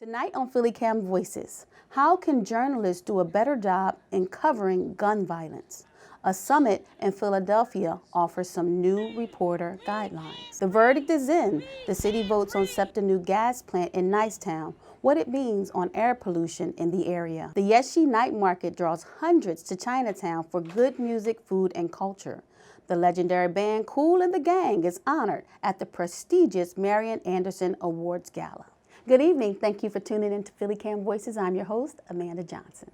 Tonight on PhillyCAM Voices, how can journalists do a better job in covering gun violence? A summit in Philadelphia offers some new reporter guidelines. The verdict is in. The city votes on SEPTA new gas plant in Nicetown, what it means on air pollution in the area. The Yeshi night market draws hundreds to Chinatown for good music, food, and culture. The legendary band Kool and the Gang is honored at the prestigious Marion Awards Gala. Good evening. Thank you for tuning in to PhillyCAM Voices. I'm your host, Amanda Johnson.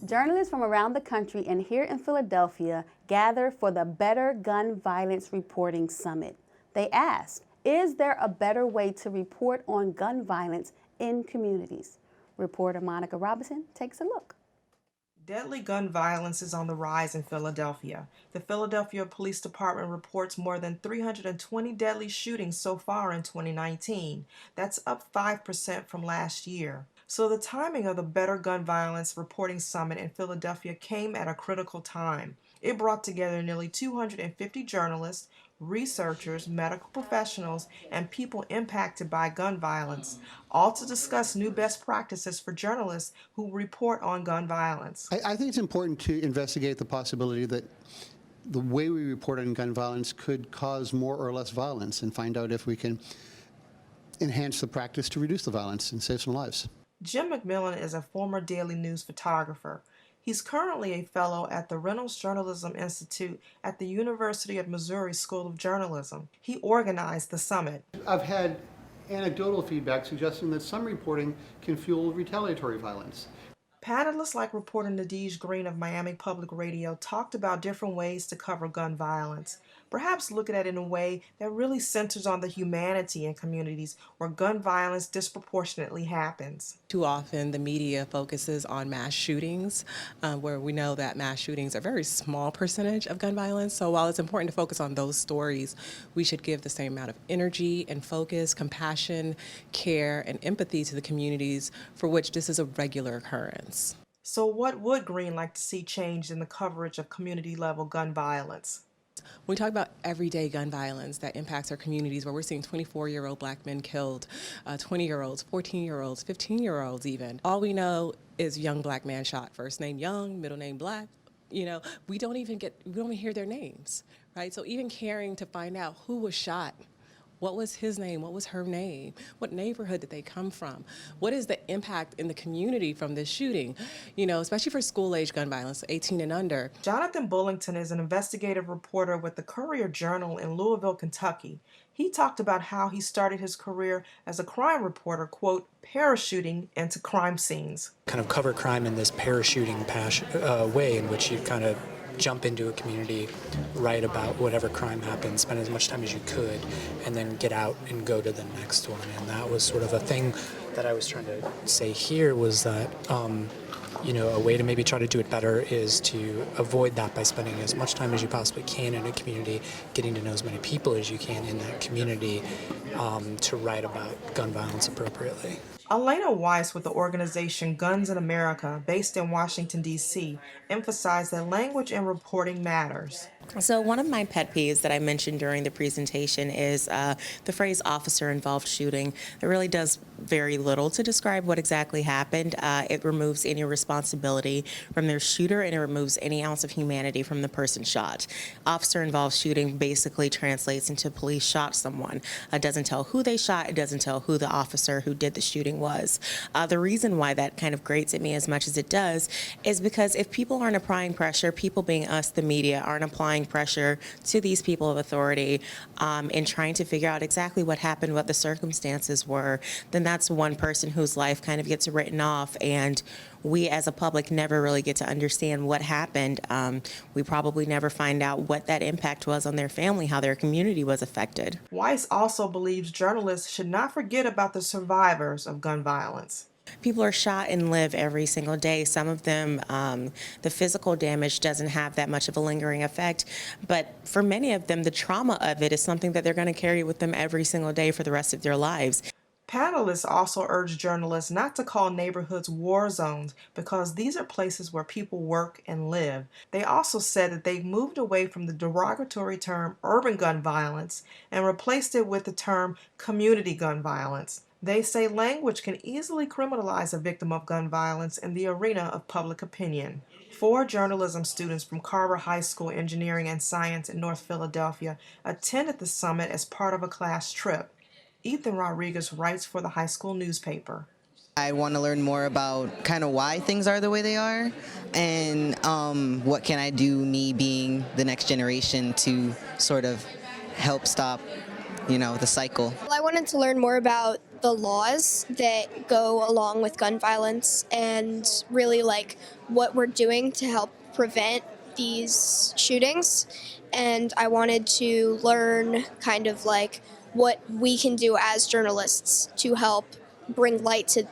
Journalists from around the country and here in Philadelphia gather for the Better Gun Violence Reporting Summit. They ask, is there a better way to report on gun violence in communities? Reporter Monica Robinson takes a look. Deadly gun violence is on the rise in Philadelphia. The Philadelphia Police Department reports more than 320 deadly shootings so far in 2019. That's up 5% from last year. So the timing of the Better Gun Violence Reporting Summit in Philadelphia came at a critical time. It brought together nearly 250 journalists, researchers, medical professionals, and people impacted by gun violence, all to discuss new best practices for journalists who report on gun violence. I think it's important to investigate the possibility that the way we report on gun violence could cause more or less violence and find out if we can enhance the practice to reduce the violence and save some lives. Jim McMillan is a former Daily News photographer. He's currently a fellow at the Reynolds Journalism Institute at the University of Missouri School of Journalism. He organized the summit. I've had anecdotal feedback suggesting that some reporting can fuel retaliatory violence. Panelists like reporter Nadege Green of Miami Public Radio talked about different ways to cover gun violence, perhaps looking at it in a way that really centers on the humanity in communities where gun violence disproportionately happens. Too often the media focuses on mass shootings, where we know that mass shootings are a very small percentage of gun violence. So while it's important to focus on those stories, we should give the same amount of energy and focus, compassion, care, and empathy to the communities for which this is a regular occurrence. So what would Green like to see changed in the coverage of community-level gun violence? When we talk about everyday gun violence that impacts our communities, where we're seeing 24-year-old black men killed, 20-year-olds, 14-year-olds, 15-year-olds even. All we know is young black man shot. First name Young, middle name Black. You know, we don't even hear their names, right? So even caring to find out who was shot, what was his name? What was her name? What neighborhood did they come from? What is the impact in the community from this shooting? You know, especially for school-age gun violence, 18 and under. Jonathan Bullington is an investigative reporter with the Courier-Journal in Louisville, Kentucky. He talked about how he started his career as a crime reporter, quote, parachuting into crime scenes. Kind of cover crime in this parachuting way in which you kind of jump into a community, write about whatever crime happened, spend as much time as you could, and then get out and go to the next one. And that was sort of a thing that I was trying to say here was that, you know, a way to maybe try to do it better is to avoid that by spending as much time as you possibly can in a community, getting to know as many people as you can in that community to write about gun violence appropriately. Elena Weiss with the organization Guns in America, based in Washington, D.C., emphasized that language and reporting matters. So one of my pet peeves that I mentioned during the presentation is the phrase officer-involved shooting. It really does very little to describe what exactly happened. It removes any responsibility from their shooter, and it removes any ounce of humanity from the person shot. Officer-involved shooting basically translates into police shot someone. It doesn't tell who they shot. It doesn't tell who the officer who did the shooting was. The reason why that kind of grates at me as much as it does is because if people aren't applying pressure, people being us, the media, aren't applying pressure to these people of authority in trying to figure out exactly what happened, what the circumstances were, then that's one person whose life kind of gets written off, and we as a public never really get to understand what happened. We probably never find out what that impact was on their family, how their community was affected. Weiss also believes journalists should not forget about the survivors of gun violence. People are shot and live every single day. Some of them, the physical damage doesn't have that much of a lingering effect, but for many of them, the trauma of it is something that they're going to carry with them every single day for the rest of their lives. Panelists also urged journalists not to call neighborhoods war zones because these are places where people work and live. They also said that they've moved away from the derogatory term urban gun violence and replaced it with the term community gun violence. They say language can easily criminalize a victim of gun violence in the arena of public opinion. 4 journalism students from Carver High School Engineering and Science in North Philadelphia attended the summit as part of a class trip. Ethan Rodriguez writes for the high school newspaper. I want to learn more about kind of why things are the way they are, and what can I do, me being the next generation, to sort of help stop, the cycle. Well, I wanted to learn more about the laws that go along with gun violence and really like what we're doing to help prevent these shootings. And I wanted to learn kind of like what we can do as journalists to help bring light to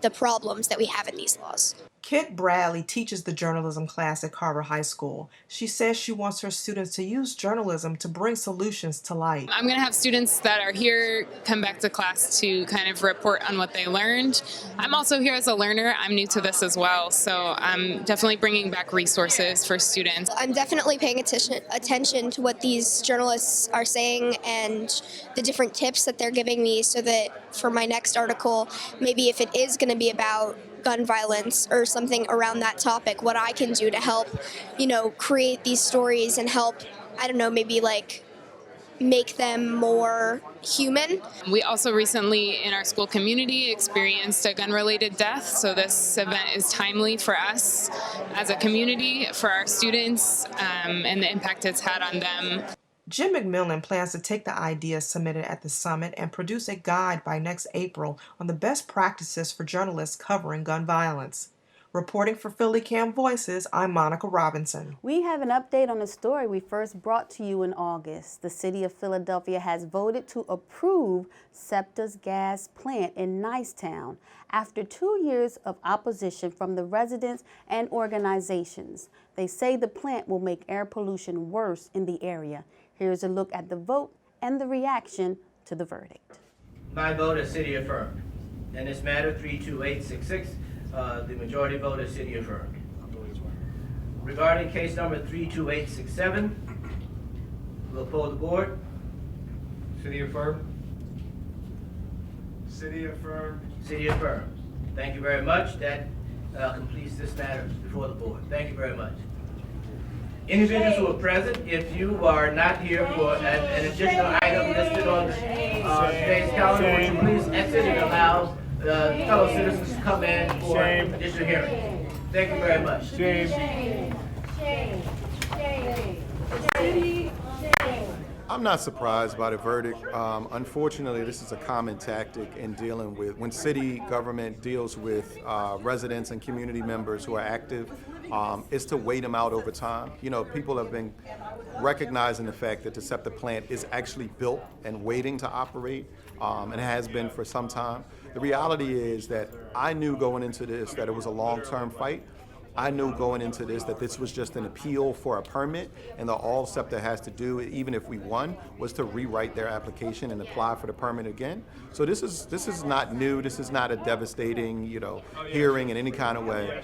the problems that we have in these laws. Kit Bradley teaches the journalism class at Carver High School. She says she wants her students to use journalism to bring solutions to light. I'm going to have students that are here come back to class to kind of report on what they learned. I'm also here as a learner. I'm new to this as well, so I'm definitely bringing back resources for students. I'm definitely paying attention to what these journalists are saying and the different tips that they're giving me, so that for my next article, maybe if it is going to be about gun violence or something around that topic, what I can do to help, create these stories and help, maybe like make them more human. We also recently in our school community experienced a gun-related death, so this event is timely for us as a community, for our students, and the impact it's had on them. Jim McMillan plans to take the ideas submitted at the summit and produce a guide by next April on the best practices for journalists covering gun violence. Reporting for PhillyCAM Voices, I'm Monica Robinson. We have an update on a story we first brought to you in August. The city of Philadelphia has voted to approve SEPTA Gas Plant in Nicetown after 2 years of opposition from the residents and organizations. They say the plant will make air pollution worse in the area. Here's a look at the vote and the reaction to the verdict. My vote is city affirmed. In this matter, 32866, the majority vote is city affirmed. Regarding case number 32867, we'll poll the board. City affirmed. City affirmed. City affirmed. Thank you very much. That completes this matter before the board. Thank you very much. Individuals who are present, if you are not here for an additional item listed on today's calendar, would you please exit and allow fellow citizens to come in for additional hearing. Thank you very much. I'm not surprised by the verdict. Unfortunately, this is a common tactic in dealing with, when city government deals with residents and community members who are active, is to wait them out over time. People have been recognizing the fact that the SEPTA plant is actually built and waiting to operate, and has been for some time. The reality is that I knew going into this that it was a long-term fight. I knew going into this that this was just an appeal for a permit, and that all SEPTA has to do, even if we won, was to rewrite their application and apply for the permit again. So this is not new. This is not a devastating, hearing in any kind of way.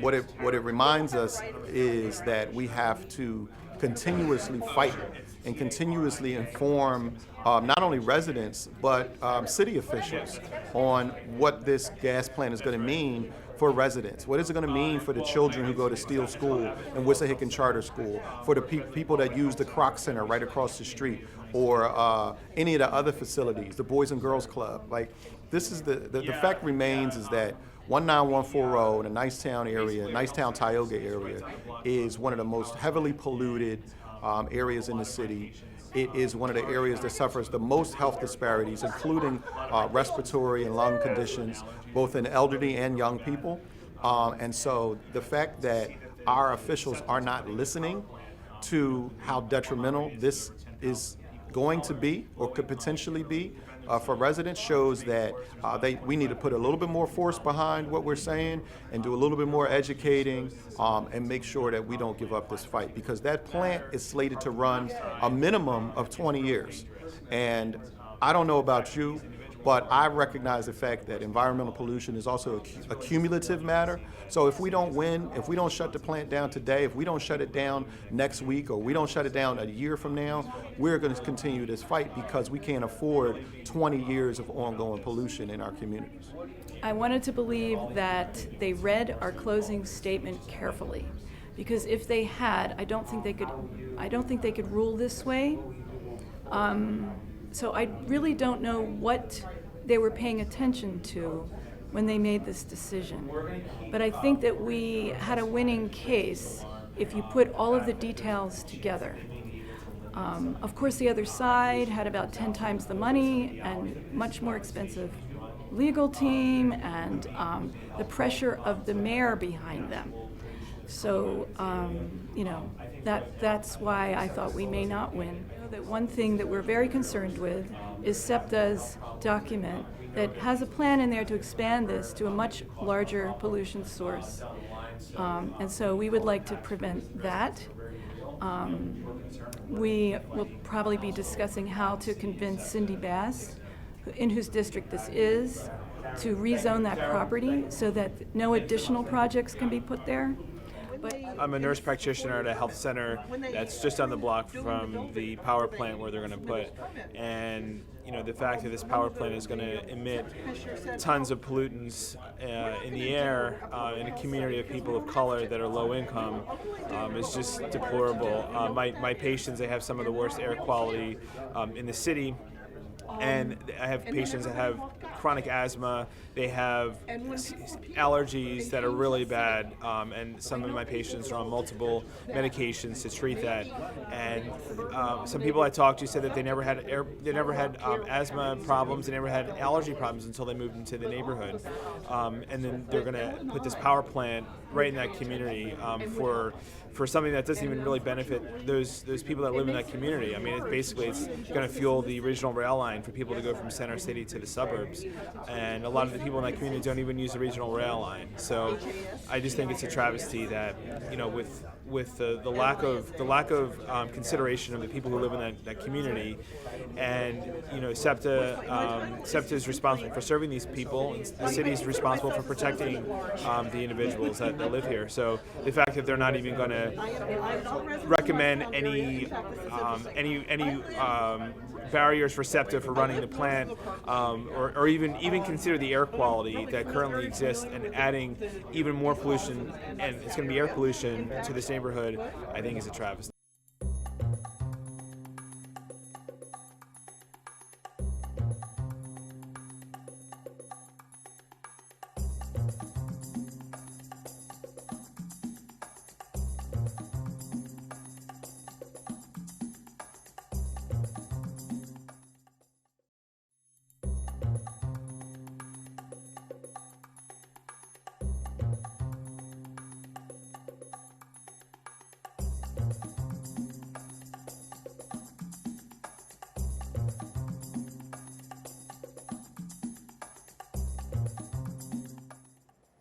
What it reminds us is that we have to continuously fight and continuously inform not only residents but city officials on what this gas plant is going to mean for residents. What is it going to mean for the children who go to Steele School and Wissahickon Charter School, for the people that use the Kroc Center right across the street, or any of the other facilities, the Boys and Girls Club? Like, this is the fact remains is that 19140 in the Nicetown area, Nicetown-Tioga area, is one of the most heavily polluted areas in the city. It is one of the areas that suffers the most health disparities, including respiratory and lung conditions, both in elderly and young people. And so the fact that our officials are not listening to how detrimental this is going to be or could potentially be for residents shows that we need to put a little bit more force behind what we're saying and do a little bit more educating and make sure that we don't give up this fight, because that plant is slated to run a minimum of 20 years. And I don't know about you, but I recognize the fact that environmental pollution is also a cumulative matter. So if we don't win, if we don't shut the plant down today, if we don't shut it down next week, or we don't shut it down a year from now, we're going to continue this fight because we can't afford 20 years of ongoing pollution in our communities. I wanted to believe that they read our closing statement carefully, because if they had, I don't think they could rule this way. So I really don't know what they were paying attention to when they made this decision. But I think that we had a winning case if you put all of the details together. Of course, the other side had about 10 times the money and much more expensive legal team and the pressure of the mayor behind them. So, that's why I thought we may not win. That one thing that we're very concerned with is SEPTA's document that has a plan in there to expand this to a much larger pollution source. And so we would like to prevent that. We will probably be discussing how to convince Cindy Bass, in whose district this is, to rezone that property so that no additional projects can be put there. I'm a nurse practitioner at a health center that's just on the block from the power plant where they're going to put. And the fact that this power plant is going to emit tons of pollutants in the air in a community of people of color that are low income is just deplorable. My patients, they have some of the worst air quality in the city. And I have patients that have chronic asthma, they have allergies that are really bad, and some of my patients are on multiple medications to treat that. And some people I talked to said that they never had asthma problems, they never had allergy problems until they moved into the neighborhood. And then they're going to put this power plant right in that community for something that doesn't even really benefit those people that live in that community. I mean, it's going to fuel the regional rail line for people to go from center city to the suburbs, and a lot of the people in that community don't even use the regional rail line. So I just think it's a travesty that with the lack of consideration of the people who live in that community, and SEPTA is responsible for serving these people, and the city is responsible for protecting the individuals that live here. So the fact that they're not even going to recommend any barriers for SEPTA for running the plant, or even consider the air quality that currently exists and adding even more pollution, and it's going to be air pollution to this neighborhood, I think is a travesty.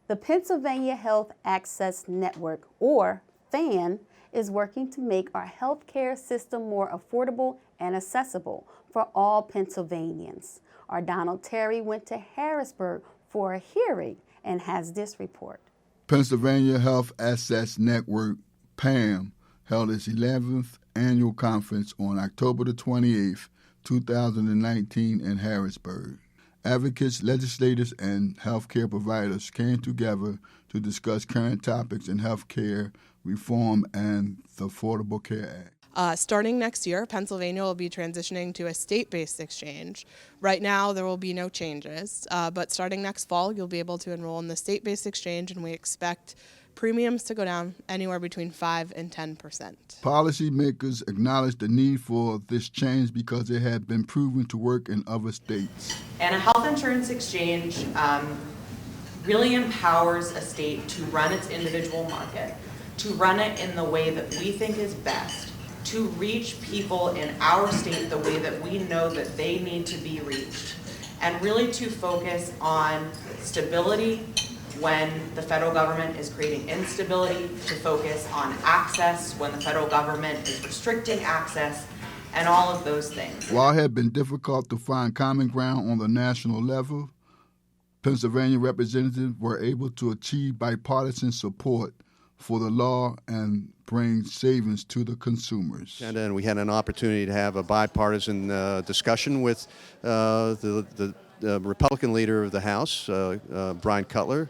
The Pennsylvania Health Access Network, or PHAN, is working to make our healthcare system more affordable and accessible for all Pennsylvanians. Our Donald Terry went to Harrisburg for a hearing and has this report. Pennsylvania Health Access Network, PAM, held its 11th annual conference on October the 28th, 2019 in Harrisburg. Advocates, legislators, and healthcare providers came together to discuss current topics in healthcare reform and the Affordable Care Act. Starting next year, Pennsylvania will be transitioning to a state-based exchange. Right now, there will be no changes, but starting next fall, you'll be able to enroll in the state-based exchange, and we expect premiums to go down anywhere between 5% and 10%. Policymakers acknowledge the need for this change because it had been proven to work in other states. And a health insurance exchange really empowers a state to run its individual market, to run it in the way that we think is best, to reach people in our state the way that we know that they need to be reached, and really to focus on stability when the federal government is creating instability, to focus on access when the federal government is restricting access, and all of those things. While it had been difficult to find common ground on the national level, Pennsylvania representatives were able to achieve bipartisan support for the law and bring savings to the consumers. And we had an opportunity to have a bipartisan discussion with the Republican leader of the House, Brian Cutler,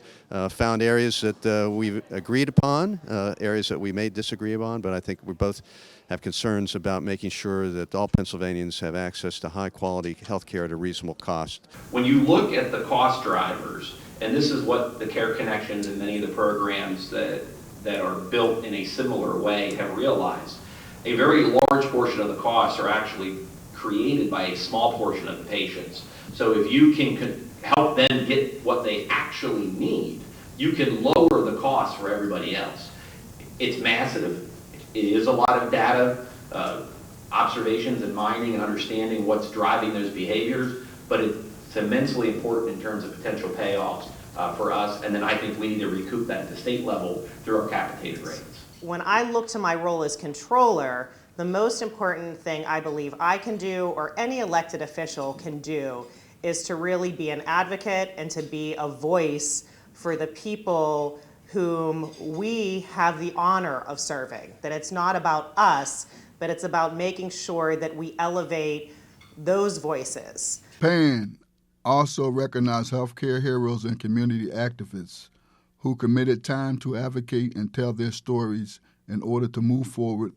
found areas that we've agreed upon, areas that we may disagree upon, but I think we both have concerns about making sure that all Pennsylvanians have access to high-quality health care at a reasonable cost. When you look at the cost drivers, and this is what the Care Connections and many of the programs that are built in a similar way have realized, a very large portion of the costs are actually created by a small portion of the patients. So if you can help them get what they actually need, you can lower the cost for everybody else. It's massive. It is a lot of data, observations and mining and understanding what's driving those behaviors, but it's immensely important in terms of potential payoffs for us, and then I think we need to recoup that at the state level through our capitated rates. When I look to my role as controller, the most important thing I believe I can do, or any elected official can do, is to really be an advocate and to be a voice for the people whom we have the honor of serving. That it's not about us, but it's about making sure that we elevate those voices. PHAN also recognized healthcare heroes and community activists who committed time to advocate and tell their stories in order to move forward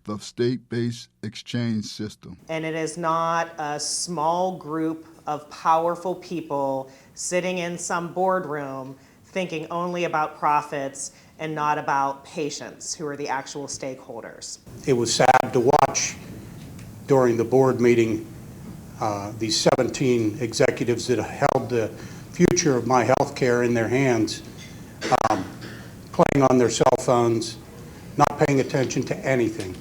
the state-based exchange system. And it is not a small group of powerful people sitting in some boardroom thinking only about profits and not about patients who are the actual stakeholders. It was sad to watch during the board meeting these 17 executives that held the future of my health care in their hands, playing on their cell phones, not paying attention to anything.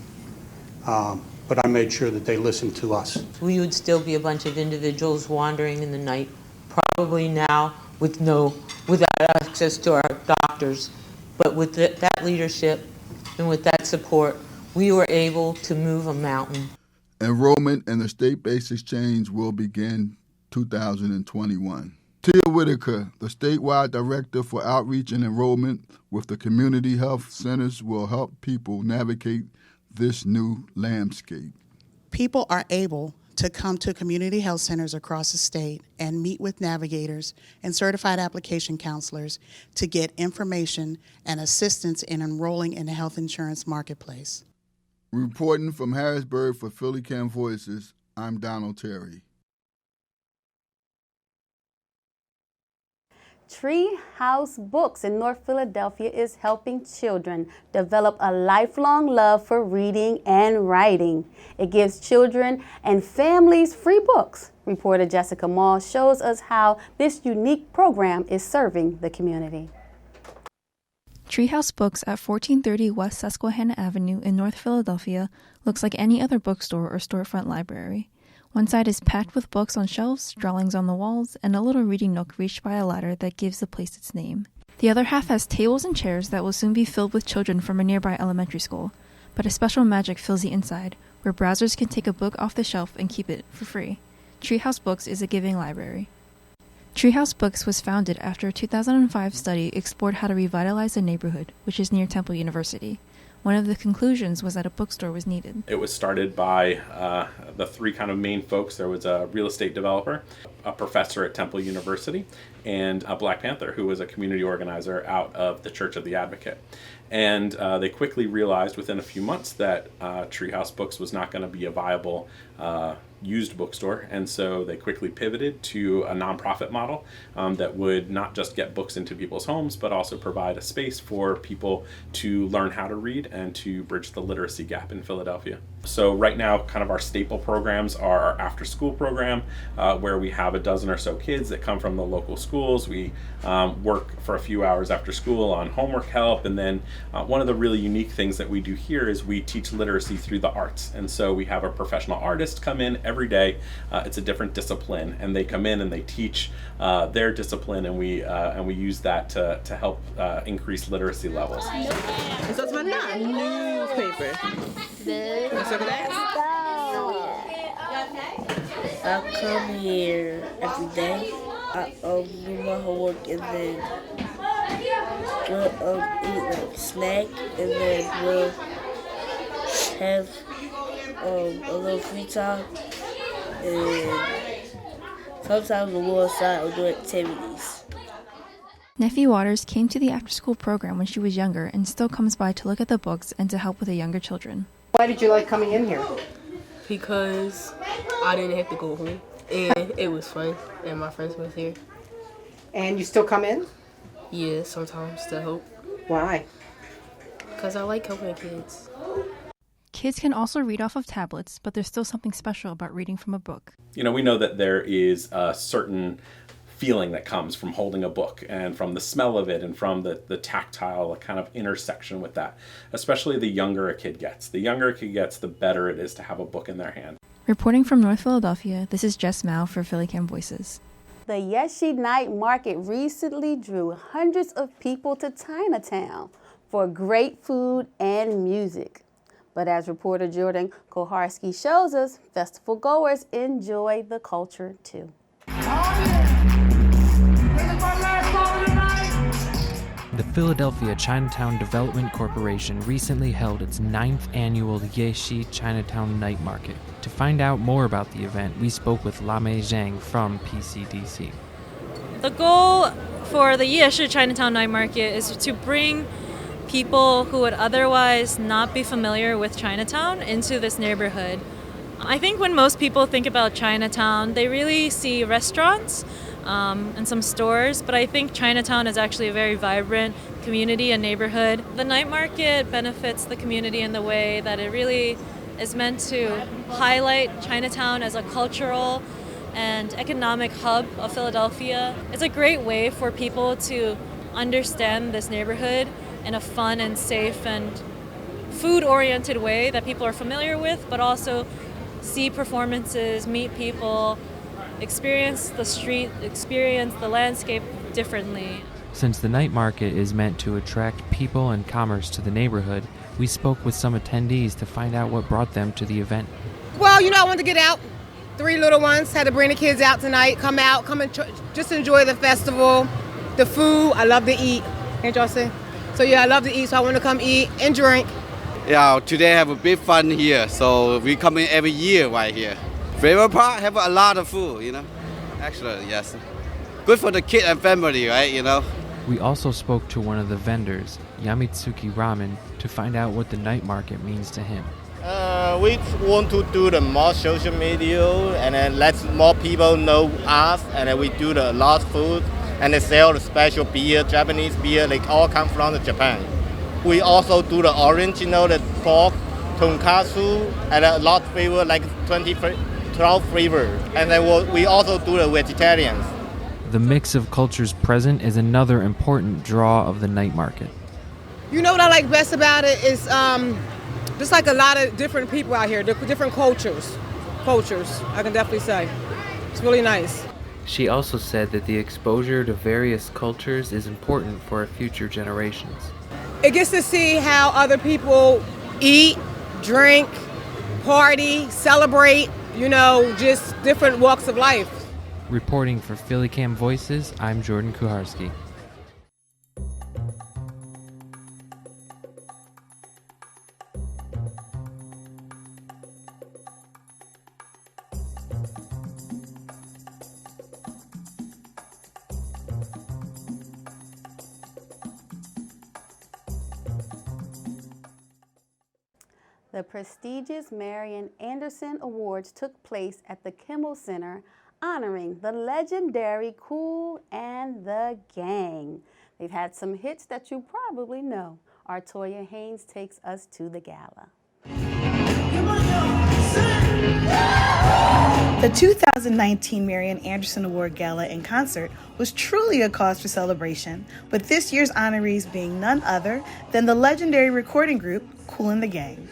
But I made sure that they listened to us. We would still be a bunch of individuals wandering in the night, probably now without access to our doctors. But with that leadership and with that support, we were able to move a mountain. Enrollment in the state-based exchange will begin 2021. Tia Whitaker, the statewide director for outreach and enrollment with the community health centers, will help people navigate this new landscape. People are able to come to community health centers across the state and meet with navigators and certified application counselors to get information and assistance in enrolling in the health insurance marketplace. Reporting from Harrisburg for PhillyCAM Voices, I'm Donald Terry. Treehouse Books in North Philadelphia is helping children develop a lifelong love for reading and writing. It gives children and families free books. Reporter Jessica Mall shows us how this unique program is serving the community. Treehouse Books at 1430 West Susquehanna Avenue in North Philadelphia looks like any other bookstore or storefront library. One side is packed with books on shelves, drawings on the walls, and a little reading nook reached by a ladder that gives the place its name. The other half has tables and chairs that will soon be filled with children from a nearby elementary school. But a special magic fills the inside, where browsers can take a book off the shelf and keep it for free. Treehouse Books is a giving library. Treehouse Books was founded after a 2005 study explored how to revitalize the neighborhood, which is near Temple University. One of the conclusions was that a bookstore was needed. It was started by the three kind of main folks. There was a real estate developer, a professor at Temple University, and a Black Panther who was a community organizer out of the Church of the Advocate. And they quickly realized within a few months that Treehouse Books was not going to be a viable used bookstore, and so they quickly pivoted to a nonprofit model that would not just get books into people's homes, but also provide a space for people to learn how to read and to bridge the literacy gap in Philadelphia. So right now, kind of our staple programs are our after-school program, where we have a dozen or so kids that come from the local schools. We work for a few hours after school on homework help, and then one of the really unique things that we do here is we teach literacy through the arts. And so we have a professional artist come in every day. It's a different discipline, and they come in and they teach their discipline, and we use that to help increase literacy levels. Eso es verdad. Newspaper. ¿Eso crees? I come here every day. I do my homework and then we'll eat like snack and then we'll have a little free time and sometimes we'll go outside and do activities. Nephi Waters came to the after-school program when she was younger and still comes by to look at the books and to help with the younger children. Why did you like coming in here? Because I didn't have to go home and it was fun and my friends was here. And you still come in? Yeah, sometimes to help. Why? Because I like helping kids. Kids can also read off of tablets, but there's still something special about reading from a book. You know, we know that there is a certain feeling that comes from holding a book and from the smell of it and from the tactile kind of intersection with that, especially the younger a kid gets. The younger a kid gets, the better it is to have a book in their hand. Reporting from North Philadelphia, this is Jess Mao for PhillyCAM Voices. The Yeshi night market recently drew hundreds of people to Chinatown for great food and music. But as reporter Jordan Koharski shows us, festival goers enjoy the culture too. The Philadelphia Chinatown Development Corporation recently held its 9th annual Yeshi Chinatown Night Market. To find out more about the event, we spoke with Lamei Zhang from PCDC. The goal for the Yeshi Chinatown Night Market is to bring people who would otherwise not be familiar with Chinatown into this neighborhood. I think when most people think about Chinatown, they really see restaurants and some stores, but I think Chinatown is actually a very vibrant community and neighborhood. The night market benefits the community in the way that it really is meant to highlight Chinatown as a cultural and economic hub of Philadelphia. It's a great way for people to understand this neighborhood in a fun and safe and food-oriented way that people are familiar with, but also see performances, meet people, experience the street, experience the landscape differently. Since the night market is meant to attract people and commerce to the neighborhood, we spoke with some attendees to find out what brought them to the event. Well, I wanted to get out. 3 little ones, had to bring the kids out tonight, come and just enjoy the festival, the food. I love to eat, can't y'all see? So yeah, I love to eat, so I want to come eat and drink. Yeah, today have a big fun here, so we come in every year right here. Favorite part, have a lot of food, Actually, yes. Good for the kid and family, right, We also spoke to one of the vendors, Yamitsuki Ramen, to find out what the night market means to him. We want to do the more social media and then let more people know us, and then we do the lot of food and they sell the special beer, Japanese beer, they all come from Japan. We also do the original, the pork, tonkatsu, and a lot of flavor, like 12 flavors. And then we also do the vegetarians. The mix of cultures present is another important draw of the night market. You know what I like best about it is just like a lot of different people out here, different cultures, I can definitely say. It's really nice. She also said that the exposure to various cultures is important for future generations. It gets to see how other people eat, drink, party, celebrate, just different walks of life. Reporting for PhillyCAM Voices, I'm Jordan Kuharski. The prestigious Marion Anderson Awards took place at the Kimmel Center, honoring the legendary Kool and the Gang. They've had some hits that you probably know. Artoya Haynes takes us to the gala. The 2019 Marion Anderson Award Gala and Concert was truly a cause for celebration, with this year's honorees being none other than the legendary recording group Kool and the Gang.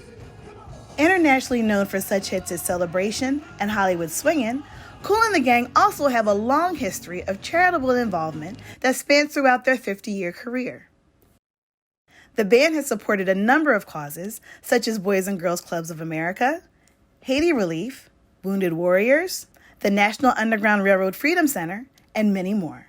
Internationally known for such hits as Celebration and Hollywood Swingin', Kool and the Gang also have a long history of charitable involvement that spans throughout their 50-year career. The band has supported a number of causes, such as Boys and Girls Clubs of America, Haiti Relief, Wounded Warriors, the National Underground Railroad Freedom Center, and many more.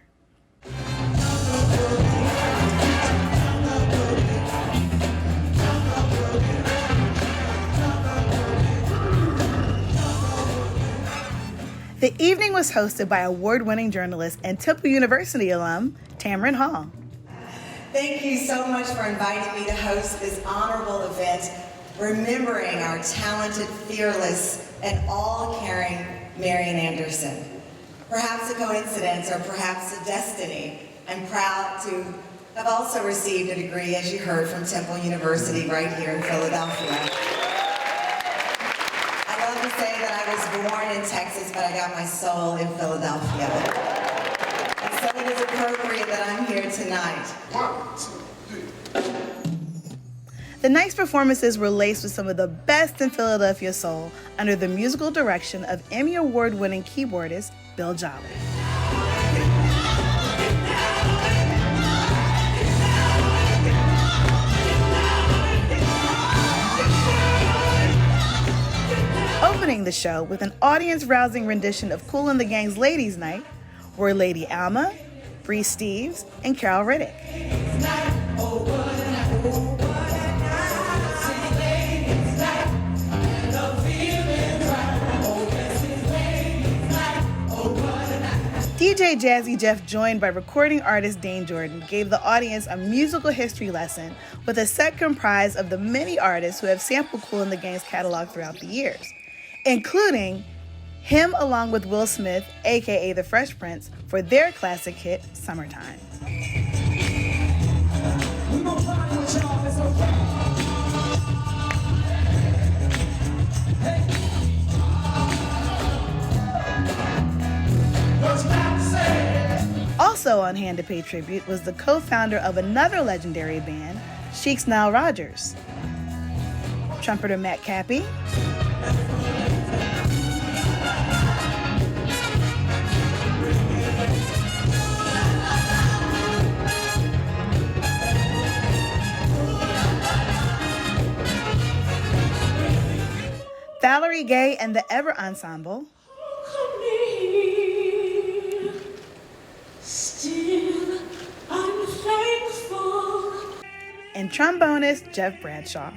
The evening was hosted by award-winning journalist and Temple University alum, Tamron Hall. Thank you so much for inviting me to host this honorable event, remembering our talented, fearless, and all-caring Marion Anderson. Perhaps a coincidence or perhaps a destiny. I'm proud to have also received a degree, as you heard, from Temple University right here in Philadelphia. I love to say that I was born in Texas, but I got my soul in Philadelphia. And so it is appropriate that I'm here tonight. 1, 2, 3. The night's performances were laced with some of the best in Philadelphia soul under the musical direction of Emmy Award-winning keyboardist Bill Jolly. Opening the show with an audience-rousing rendition of Kool and the Gang's Ladies' Night were Lady Alma, Bree Steves, and Carol Riddick. DJ Jazzy Jeff, joined by recording artist Dane Jordan, gave the audience a musical history lesson with a set comprised of the many artists who have sampled Kool and the Gang's catalog throughout the years, including him along with Will Smith, aka The Fresh Prince, for their classic hit, Summertime. Also on hand to pay tribute was the co-founder of another legendary band, Chic's Nile Rodgers, trumpeter Matt Cappy, Valerie Gaye and the Ever Ensemble, Still, I'm thankful. And trombonist Jeff Bradshaw.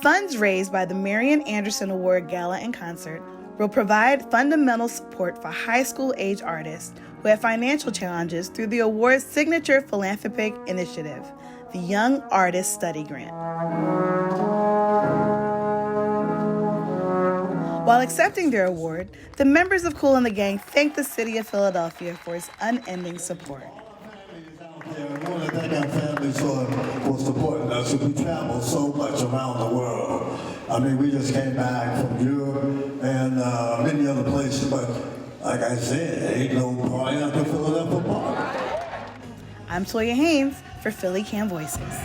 Funds raised by the Marion Anderson Award Gala and Concert will provide fundamental support for high school-age artists who have financial challenges through the award's signature philanthropic initiative, the Young Artist Study Grant. While accepting their award, the members of Kool and the Gang thanked the city of Philadelphia for its unending support. We want to thank our families for supporting us. We travel so much around the world. I mean, we just came back from Europe and many other places, but like I said, ain't no party after Philadelphia party. I'm Toya Haynes for PhillyCAM Voices.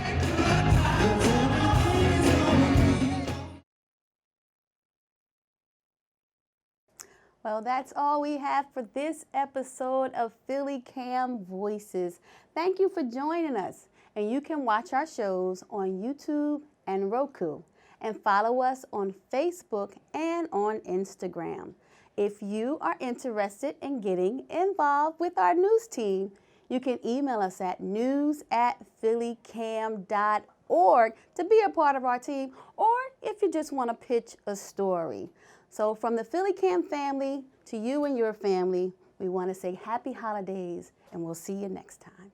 Well, that's all we have for this episode of PhillyCAM Voices. Thank you for joining us. And you can watch our shows on YouTube and Roku. And follow us on Facebook and on Instagram. If you are interested in getting involved with our news team, you can email us at news@phillycam.org to be a part of our team, or if you just want to pitch a story. So from the PhillyCAM family to you and your family, we want to say happy holidays, and we'll see you next time.